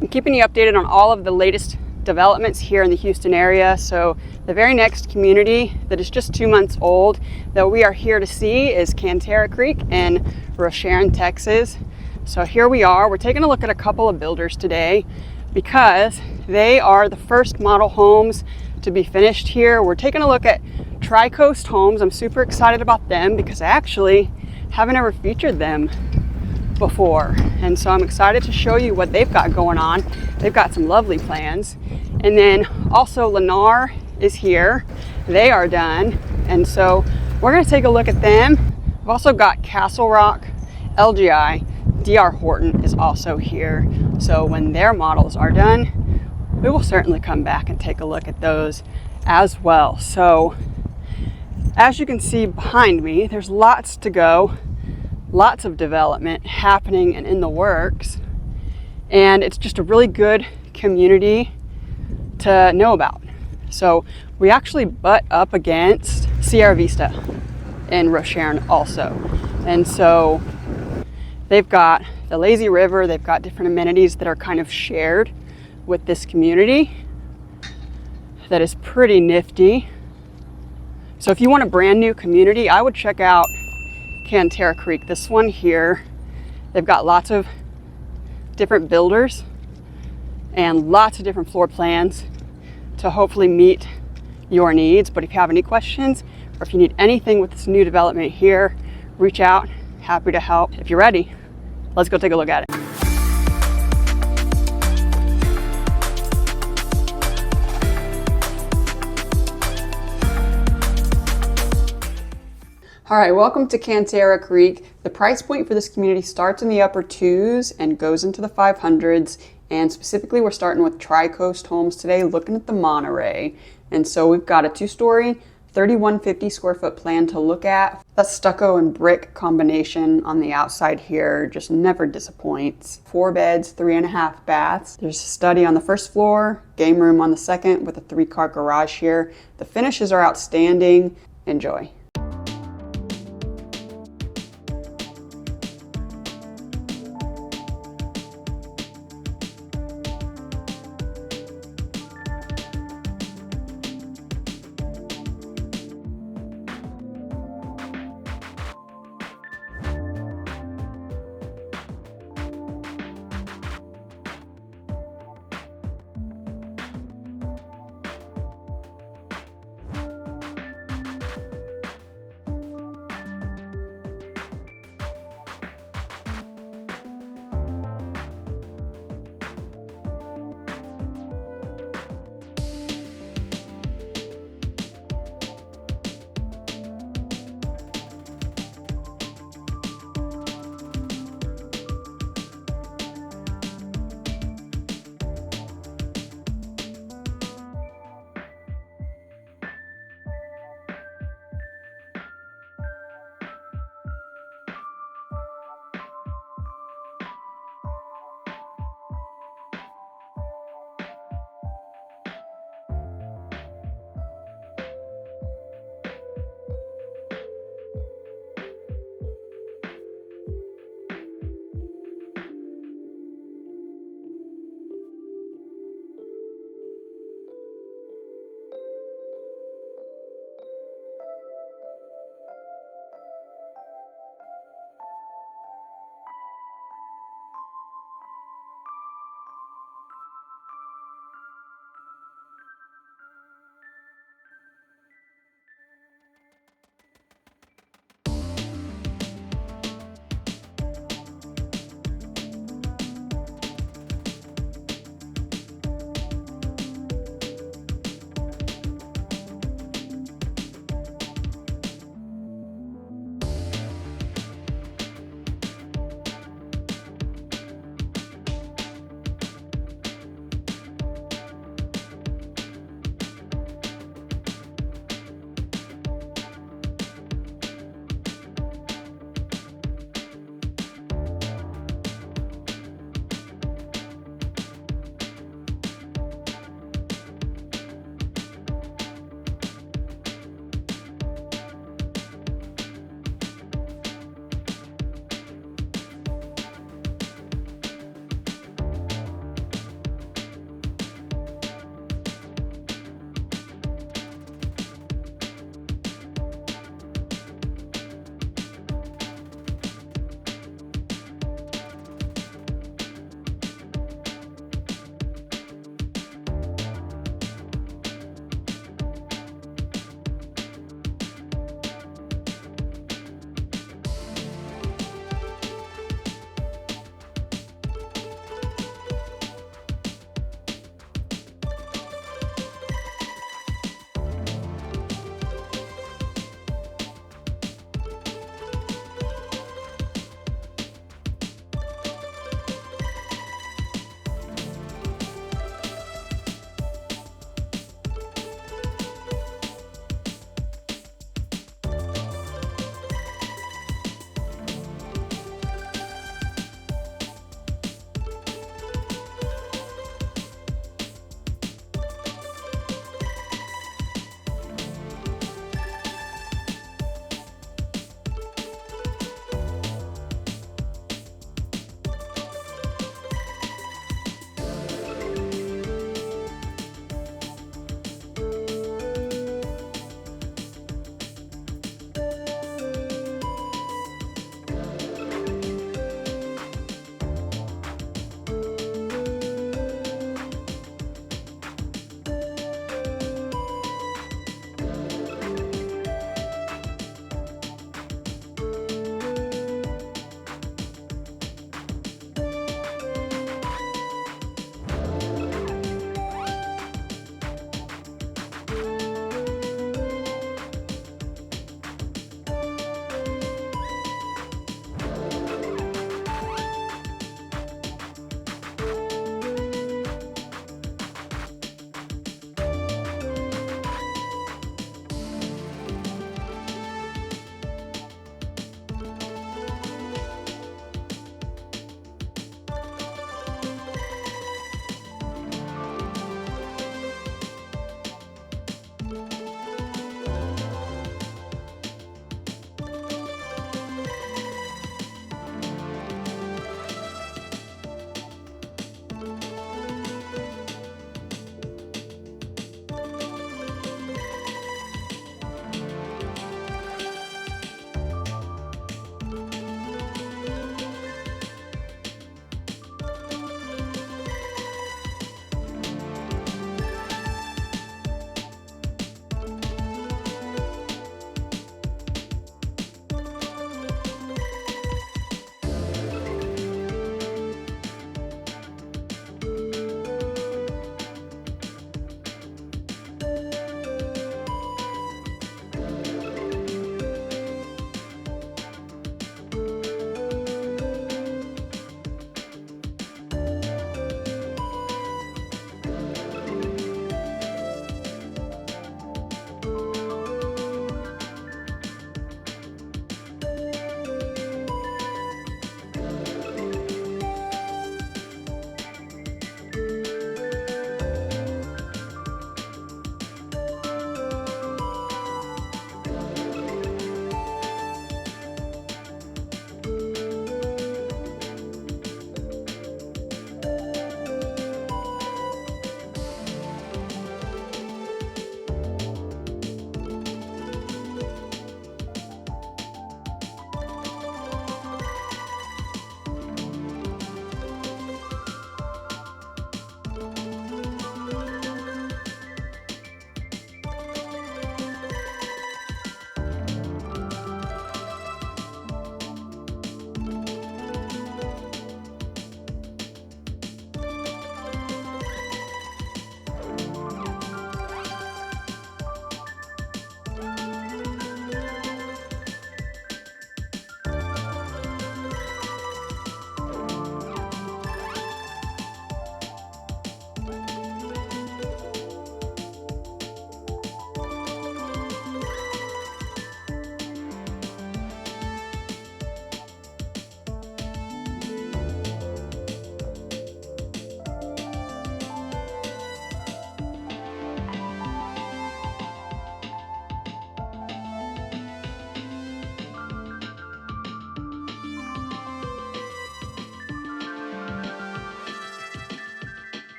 I'm keeping you updated on all of the latest developments here in the Houston area. So the very next community that is just 2 months old that we are here to see is Canterra Creek in Rosharon, Texas. So here we are. We're taking a look at a couple of builders today because they are the first model homes to be finished here. We're taking a look at Tricoast Homes. I'm super excited about them because I actually haven't ever featured them before. And so I'm excited to show you what they've got going on. They've got some lovely plans. And then also Lennar is here. They are done. And so we're gonna take a look at them. We've also got Castlerock, LGI, DR Horton is also here. So when their models are done, we will certainly come back and take a look at those as well. So as you can see behind me, there's lots to go, lots of development happening and in the works. And it's just a really good community to know about. So we actually butt up against Sierra Vista in Rosharon also. And so they've got the lazy river, they've got different amenities that are kind of shared with this community that is pretty nifty. So if you want a brand new community, I would check out Canterra Creek. This one here, they've got lots of different builders and lots of different floor plans to hopefully meet your needs. But if you have any questions or if you need anything with this new development here, reach out. Happy to help. If you're ready, let's go take a look at it. All right, welcome to Canterra Creek. The price point for this community starts in the upper 2s and goes into the 500s. And specifically, we're starting with Tricoast Homes today, looking at the Monterey. And so we've got a 2-story, 3,150 square foot plan to look at. That stucco and brick combination on the outside here just never disappoints. 4 beds, 3.5 baths. There's a study on the first floor, game room on the second with a 3-car garage here. The finishes are outstanding. Enjoy.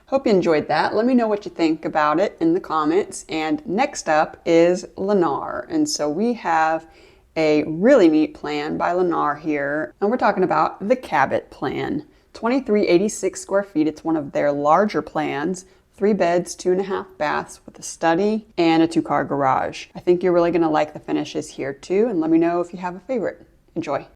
Hope you enjoyed that. Let me know what you think about it in the comments. And next up is Lennar. And so we have a really neat plan by Lennar here. And we're talking about the Cabot plan. 2386 square feet. It's one of their larger plans. 3 beds, 2.5 baths with a study and a 2-car garage. I think you're really going to like the finishes here too. And let me know if you have a favorite. Enjoy.